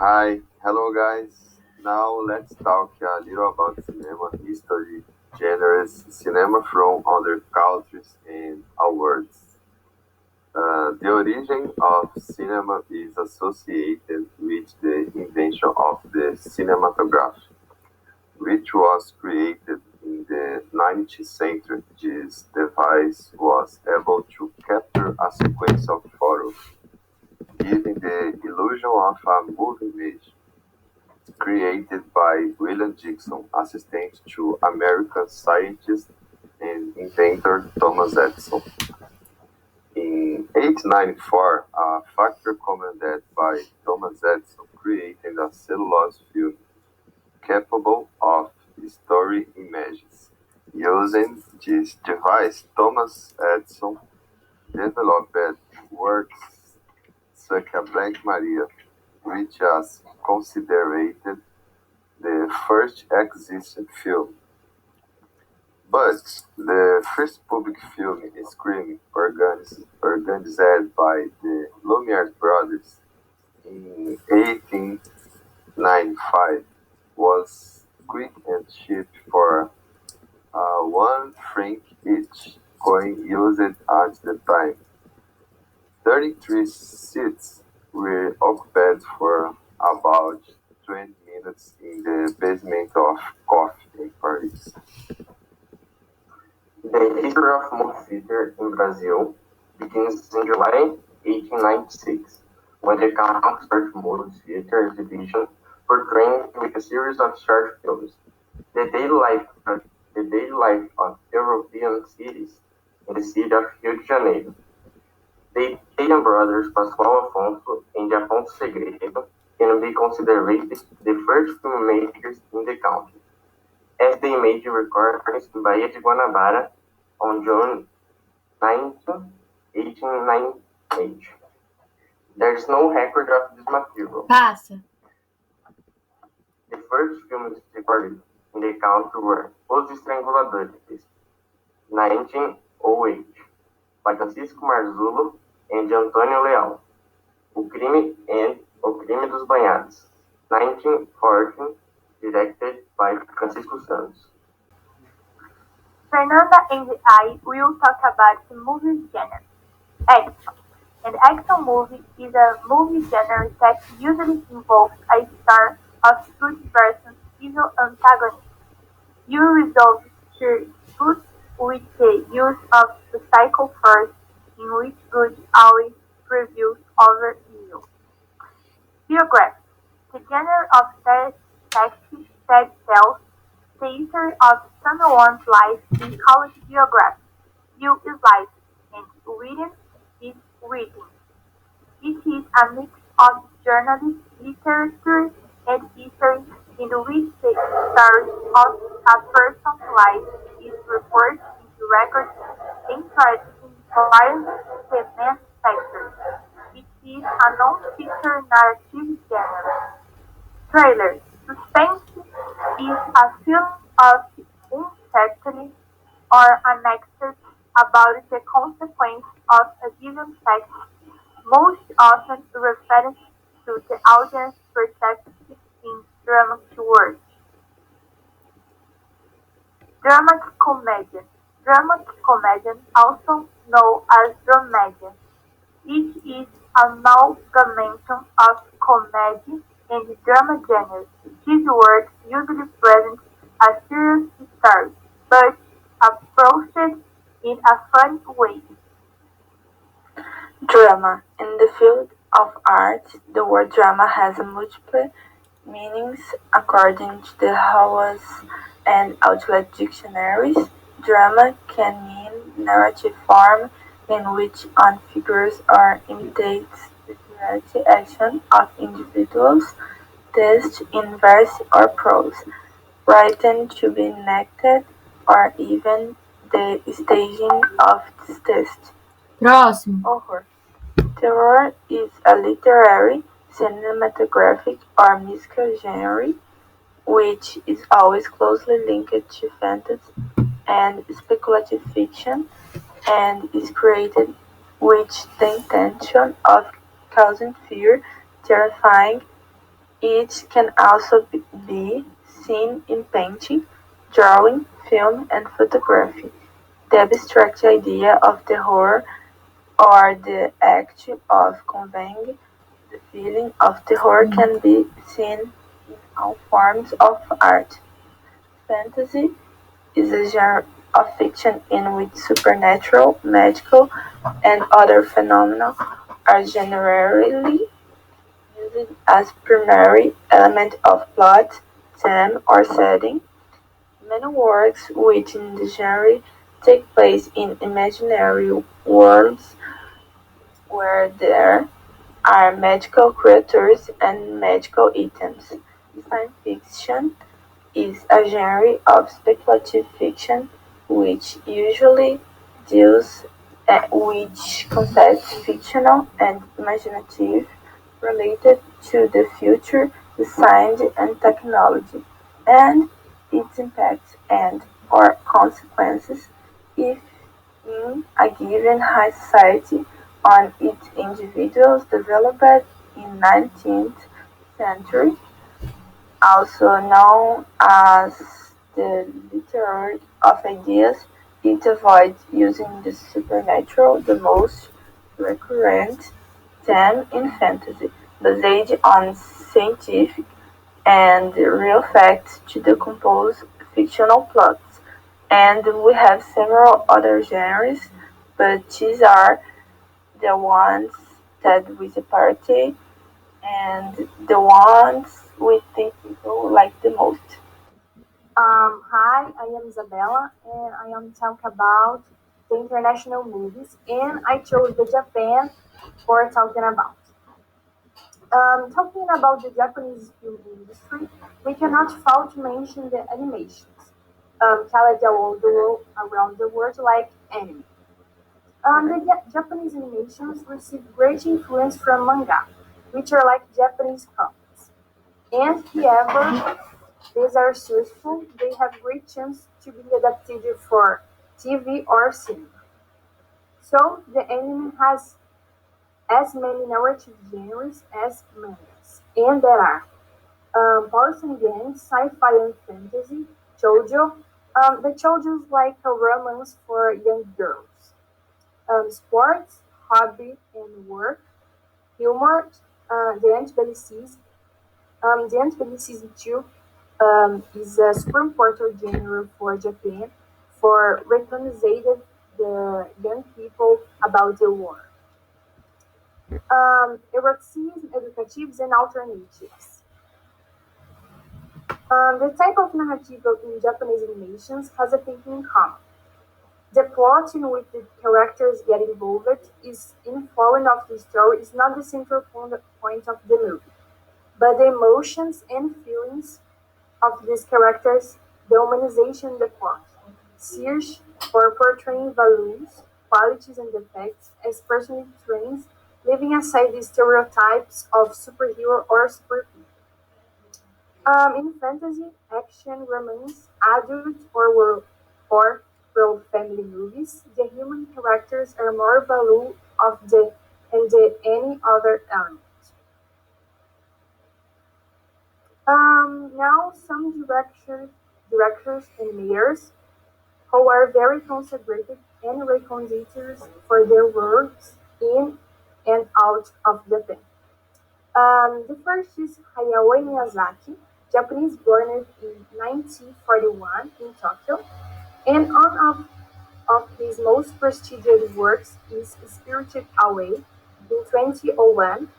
Hi, hello guys. Now let's talk a little about cinema history, genres, cinema from other cultures and awards. The origin of cinema is associated with the invention of the cinematograph, which was created in the 19th century. This device was able to capture a sequence of photos, giving the illusion of a moving image created by William Dixon, assistant to American scientist and inventor Thomas Edison. In 1894, a factory commanded by Thomas Edison created a cellulose film capable of storing images. Using this device, Thomas Edison developed works such as Black Maria, which is considered the first existing film. But the first public film screening organized by the Lumiere brothers in 1895 was quick and cheap for one franc each, coin used at the time. 33 seats were occupied for about 20 minutes in the basement of Coffee in Paris. The history of movie theater in Brazil begins in July 1896, when the Count started movie theater exhibition portraying with a series of short films the daily life of European cities in the city of Rio de Janeiro. The Italian brothers Pascoal Afonso and Afonso Segredo can be considered the first filmmakers in the country, as they made recordings in Bahia de Guanabara on June 19, 1898. There is no record of this material. Passa. The first films recorded in the country were Os Estranguladores, 1908, by Francisco Marzullo and Antônio Leal. O Crime dos Banhados, 1914, directed by Francisco Santos. Fernanda and I will talk about the movie genre, action. An action movie is a movie genre that usually involves a star of good versus evil antagonist. You resolve their disputes with the use of psychical force, in which good always prevails over evil. Biography: the genre of text that tells the history of someone's life is called biography. You is life, and reading is reading. It is a mix of journalism, literature, and history in which the story of a person's life is reported into records and tried in various event factors. It is a non-fiction narrative genre. Trailer: suspense is a film of uncertainty or anecdote about the consequence of a given fact, most often referring to the audience perspective in dramatic words. Dramatic comedian. Dramatic comedian, also known as dramedian, it is an amalgamation of comedy and drama genres. This word usually presents a serious story, but approached in a funny way. Drama. In the field of art, the word drama has multiple meanings according to the Howells and Outlet dictionaries. Drama can mean narrative form in which on figures or imitates the literary action of individuals, text in verse or prose, written to be enacted, or even the staging of this text. Próximo. Horror. Terror is a literary, cinematographic, or musical genre which is always closely linked to fantasy and speculative fiction, and is created with the intention of causing fear, terrifying, It can also be seen in painting, drawing, film, and photography. The abstract idea of the horror or the act of conveying the feeling of terror can be seen in all forms of art. Fantasy is a genre of fiction in which supernatural, magical, and other phenomena are generally used as primary element of plot, theme, or setting. Many works within the genre take place in imaginary worlds where there are magical creatures and magical items. Science fiction is a genre of speculative fiction which usually deals with concepts fictional and imaginative related to the future, the science and technology, and its impacts and/or consequences if in a given high society on its individuals developed in 19th century, also known as the literature of ideas. It avoids using the supernatural, the most recurrent theme in fantasy, based on scientific and real facts to decompose fictional plots. And we have several other genres, but these are the ones that we separate and the ones we think people like the most. Hi, I am Isabella, and I am talking about the international movies, and I chose the Japan for talking about. Talking about the Japanese film industry, we cannot fail to mention the animations, carried around the world like anime. The Japanese animations receive great influence from manga, which are like Japanese comics. And however, these are successful, they have great chance to be adapted for TV or cinema. So the anime has as many narrative genres as mangas, and there are Boys and Games, sci-fi and fantasy, shoujo. The shoujo is like a romance for young girls. Sports, hobby, and work. Humor, the anti-Belicism. The anti-Belicism too is a super important genre for Japan for recognizing the young people about the war. Eroticism, educatives, and alternatives. The type of narrative in Japanese animations has a thing in common. The plot in which the characters get involved is in flowing of the story is not the central point of the movie, but the emotions and feelings of these characters, the humanization the plot. Search for portraying values, qualities, and defects as personal traits, leaving aside the stereotypes of superhero or superhero. In fantasy, action, romance, adult, or world family movies, the human characters are more value of the than the any other element. Now some directors and mayors who are very concentrated and recognized for their works in and out of Japan. The first is Hayao Miyazaki, Japanese born in 1941 in Tokyo, and one of his most prestigious works is Spirited Away in 2001,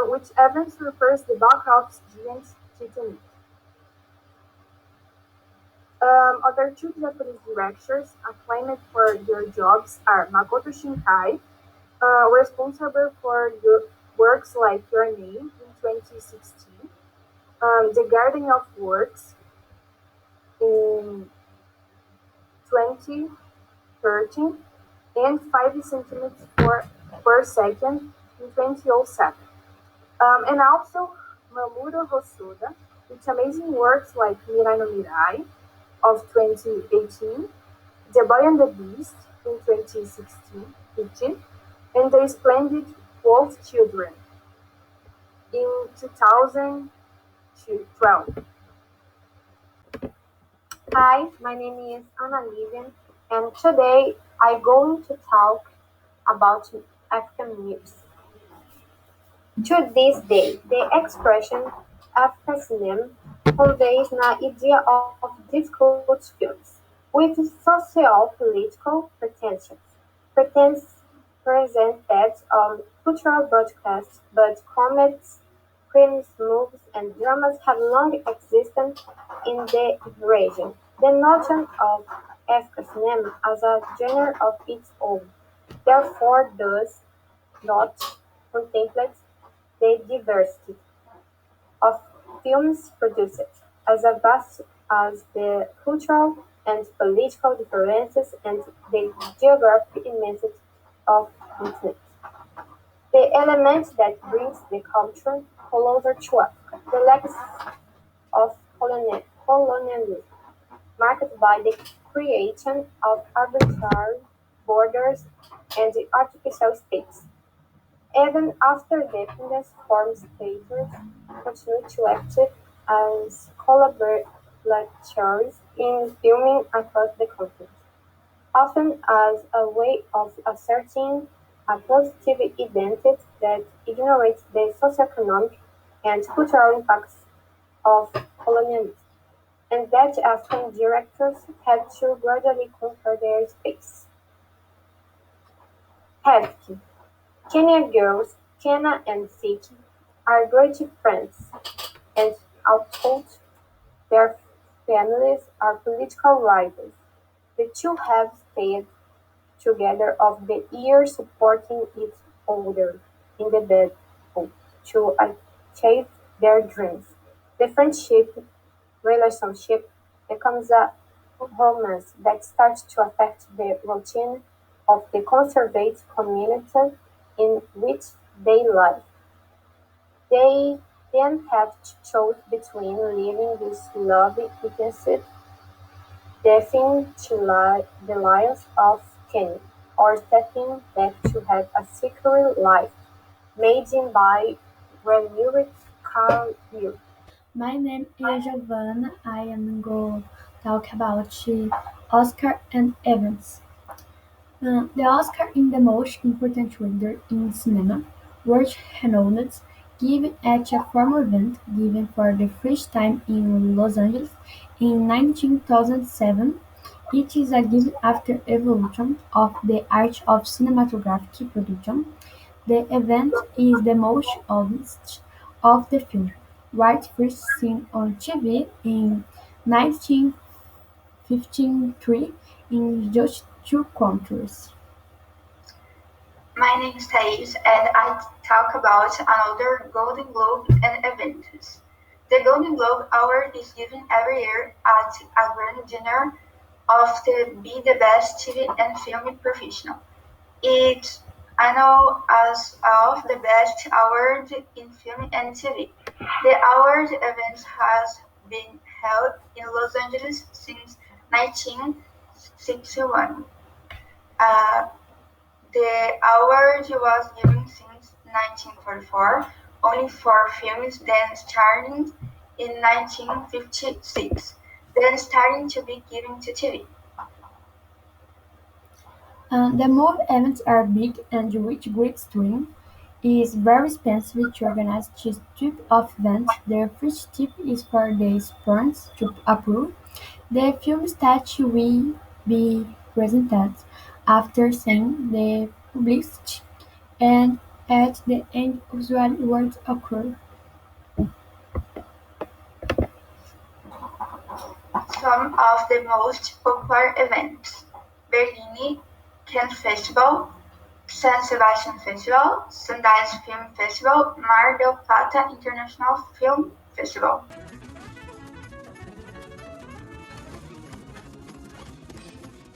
which even surpassed the box office giant Titanic. Other two Japanese directors acclaimed for their jobs are Makoto Shinkai, responsible for works like Your Name in 2016, The Garden of Words in 2013, and 5 centimeters per second in 2007. And also Mamoru Hosoda, with amazing works like Mirai no Mirai of 2018, The Boy and the Beast in 2016, 15, and The Splendid Wolf Children in 2012. Hi, my name is Anna Livian, and today I'm going to talk about African news. To this day, the expression Africanism conveys an idea of difficult films with socio-political pretensions presented on cultural broadcasts, but comedies, crimes, movies, and dramas have long existed in the region. The notion of Africanism as a genre of its own, therefore, does not contemplate the diversity of films produced, as vast as the cultural and political differences and the geographic immensity of continents. The element that brings the culture closer to Africa, the legacy of colonialism, marked by the creation of arbitrary borders and artificial states. Even after the independence, foreign states continued to act as collaborators in filming across the continent, often as a way of asserting a positive identity that ignorates the socioeconomic and cultural impacts of colonialism, and that African directors had to gradually conquer their space. Hefty. Kenya girls, Kenna and Siki, are great friends, and although their families are political rivals, the two have stayed together over the years supporting each other in the battle to achieve their dreams. The friendship relationship becomes a romance that starts to affect the routine of the conservative community in which they live. They then have to choose between living this love against deafening to the lions of Kenya, or stepping back to have a secret life made in by renewed career. My name is Giovanna. I am going to talk about Oscar and Evans. The Oscar is the most important award in cinema, world-renowned, given at a formal event given for the first time in Los Angeles in 1907. It is a gift after evolution of the art of cinematographic production. The event is the most oldest of the film, right first seen on TV in 1953 in just two countries. My name is Thais, and I talk about another Golden Globe and events. The Golden Globe Award is given every year at a grand dinner of the Be the Best TV and Film Professional. It's annual as of the best award in film and TV. The award event has been held in Los Angeles since 1961. Uh, the award was given since 1944, only for films then starting in 1956, then starting to be given to TV. The movie events are big and with great stream. It is very expensive to organize this type of event. The first step is for the sponsors to approve. The film stage will be presented after seeing the publicity, and at the end usually words occur. Some of the most popular events: Berlin Cannes Festival, San Sebastian Festival, Sundance Film Festival, Mar del Plata International Film Festival.